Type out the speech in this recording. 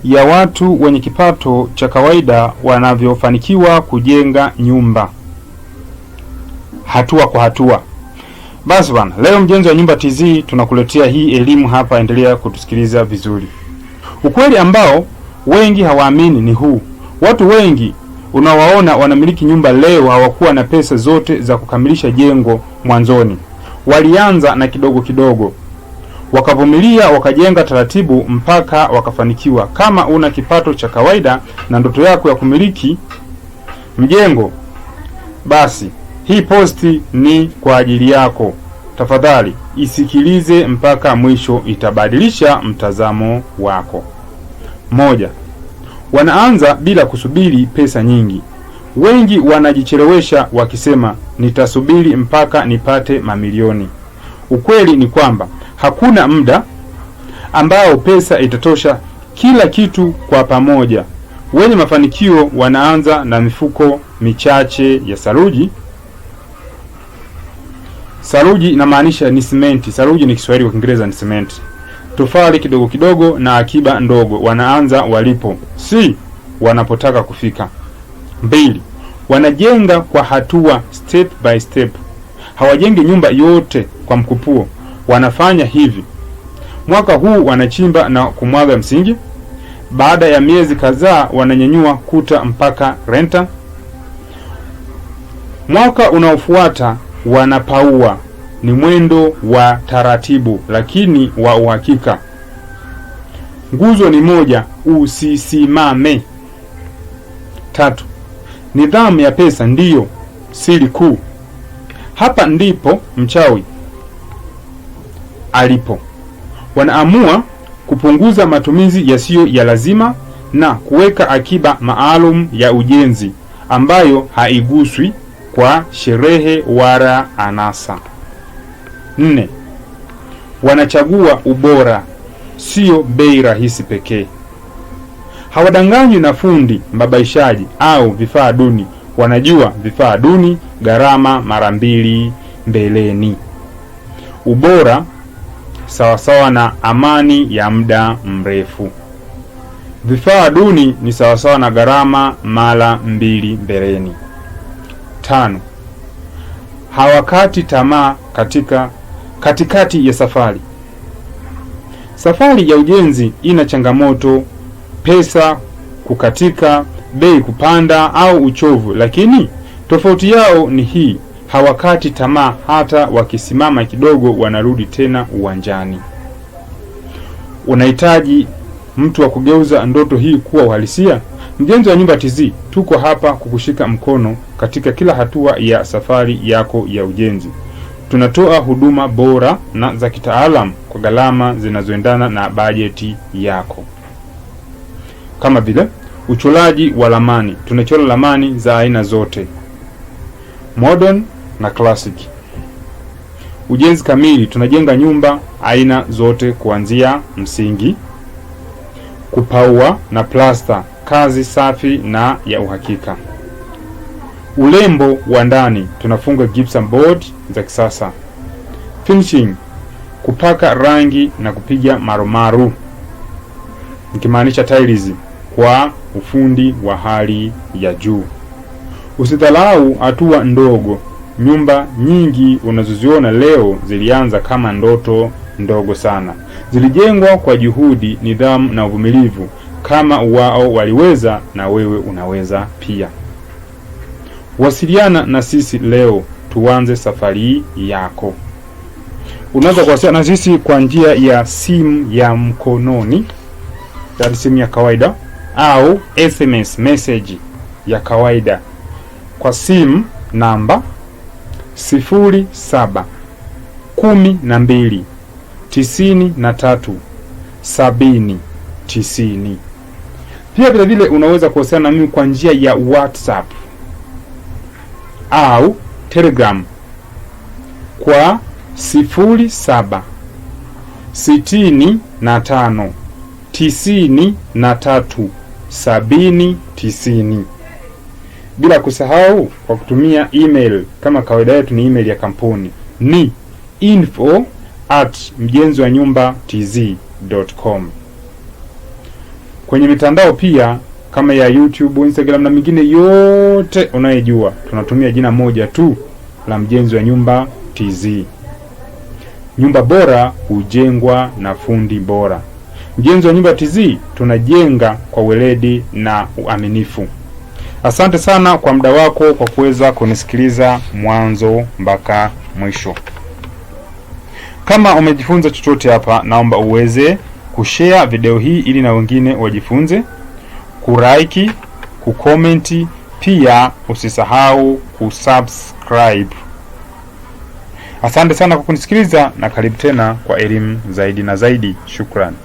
ya watu wenye kipato cha kawaida wanavyofanikiwa kujenga nyumba hatua kwa hatua. Basi bwana, leo Mjenzi wa Nyumba TZ tunakuletea hii elimu hapa, endelea kutusikiliza vizuri. Ukweli ambao wengi hawaamini ni huu: watu wengi unawaona wanamiliki nyumba leo hawakuwa na pesa zote za kukamilisha jengo mwanzoni. Walianza na kidogo kidogo, wakavumilia, wakajenga taratibu mpaka wakafanikiwa. Kama una kipato cha kawaida na ndoto yako ya kumiliki mjengo, basi hii posti ni kwa ajili yako. Tafadhali isikilize mpaka mwisho, itabadilisha mtazamo wako. 1. Wanaanza bila kusubiri pesa nyingi. Wengi wanajichelewesha wakisema nitasubiri mpaka nipate mamilioni. Ukweli ni kwamba hakuna muda ambao pesa itatosha kila kitu kwa pamoja. Wenye mafanikio wanaanza na mifuko michache ya saruji. Saruji inamaanisha ni simenti. Saruji ni Kiswahili, kwa Kiingereza ni simenti. Tofali kidogo kidogo na akiba ndogo. Wanaanza walipo, si wanapotaka kufika. 2. Wanajenga kwa hatua, step by step. Hawajengi nyumba yote kwa mkupuo. Wanafanya hivi: mwaka huu wanachimba na kumwaga msingi. Baada ya miezi kadhaa wananyanyua kuta mpaka renta. Mwaka unaofuata wanapaua. Ni mwendo wa taratibu lakini wa uhakika. Nguzo ni moja, usisimame. 3. Nidhamu ya pesa ndiyo siri kuu. Hapa ndipo mchawi alipo. Wanaamua kupunguza matumizi yasiyo ya lazima na kuweka akiba maalum ya ujenzi ambayo haiguswi kwa sherehe wala anasa. 4. Wanachagua ubora, sio bei rahisi pekee. Hawadanganywi na fundi mbabaishaji au vifaa duni. Wanajua vifaa duni gharama mara 2 mbeleni. Ubora sawasawa na amani ya muda mrefu. Vifaa duni ni sawasawa na gharama mara 2 mbeleni. 5. Hawakati tamaa katikati ya safari. Safari ya ujenzi ina changamoto, pesa kukatika, bei kupanda au uchovu, lakini tofauti yao ni hii: hawakati tamaa. Hata wakisimama kidogo wanarudi tena uwanjani. Unahitaji mtu wa kugeuza ndoto hii kuwa uhalisia? Mjenzi wa Nyumba TZ tuko hapa kukushika mkono katika kila hatua ya safari yako ya ujenzi. Tunatoa huduma bora na za kitaalamu kwa gharama zinazoendana na bajeti yako, kama vile uchoraji wa ramani. Tunachora ramani za aina zote, modern na classic. Ujenzi kamili. Tunajenga nyumba aina zote kuanzia msingi, kupaua na plasta, kazi safi na ya uhakika. Urembo wa ndani. Tunafunga gypsum board za kisasa. Finishing, kupaka rangi na kupiga marumaru, nikimaanisha tiles, kwa ufundi wa hali ya juu. Usidhalau hatua ndogo. Nyumba nyingi unazoziona leo zilianza kama ndoto ndogo sana. Zilijengwa kwa juhudi, nidhamu na uvumilivu. Kama wao waliweza, na wewe unaweza pia. Wasiliana na sisi leo, tuanze safari yako. Unaweza kuwasiliana na sisi kwa njia ya simu ya mkononi, yaani simu ya kawaida, au SMS message ya kawaida kwa simu namba 0712937090. Pia vile vile unaweza kuwasiliana na mimi kwa njia ya WhatsApp au Telegram kwa 0765937090, bila kusahau kwa kutumia email. Kama kawaida yetu ni email ya kampuni, ni info@mjenziwanyumbatz.com. Kwenye mitandao pia kama ya YouTube, Instagram na mingine yote unayojua, tunatumia jina moja tu la Mjenzi wa Nyumba TZ. Nyumba bora hujengwa na fundi bora. Mjenzi wa Nyumba TZ tunajenga kwa weledi na uaminifu. Asante sana kwa muda wako kwa kuweza kunisikiliza mwanzo mpaka mwisho. Kama umejifunza chochote hapa, naomba uweze kushare video hii ili na wengine wajifunze, kulike, kucomment, pia usisahau kusubscribe. Asante sana kwa kunisikiliza na karibu tena kwa elimu zaidi na zaidi. Shukrani.